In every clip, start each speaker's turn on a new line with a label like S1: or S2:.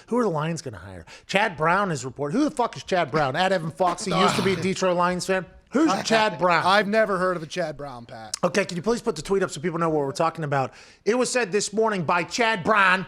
S1: Who are the Lions going to hire? Chad Brown is reported. Who the fuck is Chad Brown? At Evan Fox, he used to be a Detroit Lions fan. Who's Chad Brown?
S2: I've never heard of a Chad Brown, Pat.
S1: Okay, can you please put the tweet up so people know what we're talking about? It was said this morning by Chad Brown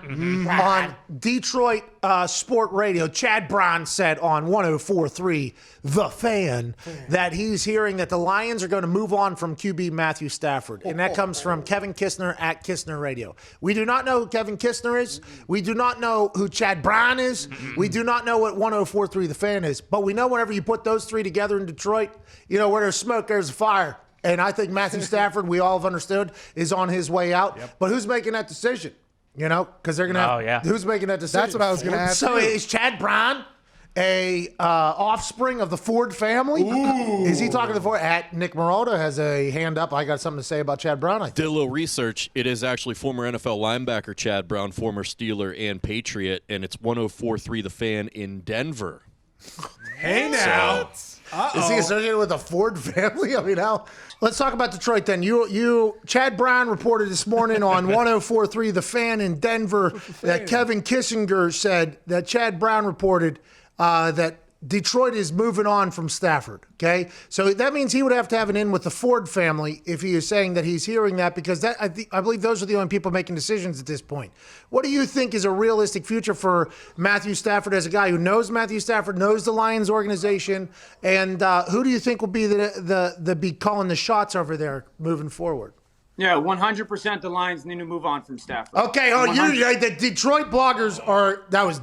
S1: on Detroit Sport Radio. Chad Brown said on 104.3 The Fan that he's hearing that the Lions are going to move on from QB Matthew Stafford. And that comes from Kevin Kistner at Kistner Radio. We do not know who Kevin Kistner is. We do not know who Chad Brown is. We do not know what 104.3 The Fan is. But we know whenever you put those three together in Detroit, you know, where there's smoke, there's a fire. And I think Matthew Stafford, we all have understood, is on his way out. Yep. But who's making that decision? You know, because they're going to have who's making that decision?
S2: That's what I was going to ask.
S1: So is Chad Brown a offspring of the Ford family?
S3: Ooh.
S1: Is he talking to the Ford? At Nick Marolda has a hand up. I got something to say about Chad Brown, I think.
S3: Did a little research. It is actually former NFL linebacker Chad Brown, former Steeler and Patriot, and it's 104.3 The Fan in Denver.
S2: Hey now.
S1: Is he associated with the Ford family? I mean, how? Let's talk about Detroit then. Chad Brown reported this morning on 104.3 The Fan in Denver that Kevin Kissinger said that Chad Brown reported that Detroit is moving on from Stafford, okay? So that means he would have to have an in with the Ford family if he is saying that he's hearing that, because I believe those are the only people making decisions at this point. What do you think is a realistic future for Matthew Stafford as a guy who knows Matthew Stafford, knows the Lions organization, and who do you think will be the be calling the shots over there moving forward?
S4: Yeah, 100% the Lions need to move on from Stafford.
S1: Okay, the Detroit bloggers that was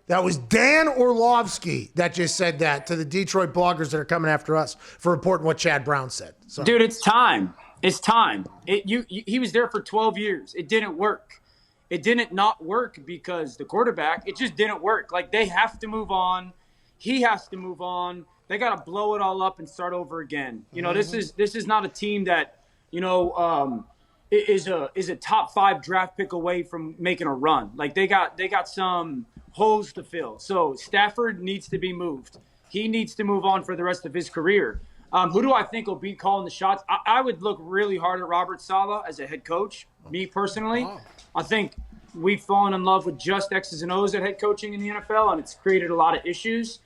S1: That was Dan Orlovsky that just said that to the Detroit bloggers that are coming after us for reporting what Chad Brown said. Sorry.
S4: Dude, it's time. It's time. He was there for 12 years. It didn't work. It didn't not work because the quarterback, it just didn't work. Like, they have to move on. He has to move on. They got to blow it all up and start over again. You know, this is not a team that, you know, is a top 5 draft pick away from making a run. Like, they got some holes to fill. So Stafford needs to be moved. He needs to move on for the rest of his career. Who do I think will be calling the shots? I would look really hard at Robert Saleh as a head coach, me personally. I think we've fallen in love with just X's and O's at head coaching in the NFL, and it's created a lot of issues.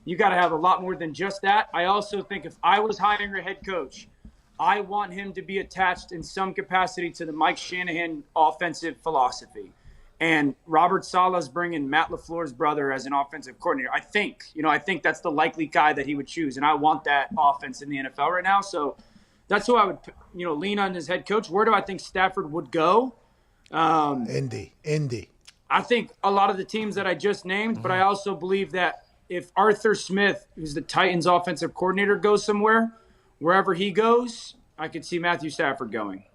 S4: You got to have a lot more than just that. I also think if I was hiring a head coach, I want him to be attached in some capacity to the Mike Shanahan offensive philosophy. And Robert Saleh's bringing Matt LaFleur's brother as an offensive coordinator. I think that's the likely guy that he would choose. And I want that offense in the NFL right now. So that's who I would, lean on as head coach. Where do I think Stafford would go?
S1: Indy.
S4: I think a lot of the teams that I just named, but I also believe that if Arthur Smith, who's the Titans offensive coordinator, goes somewhere, wherever he goes, I could see Matthew Stafford going.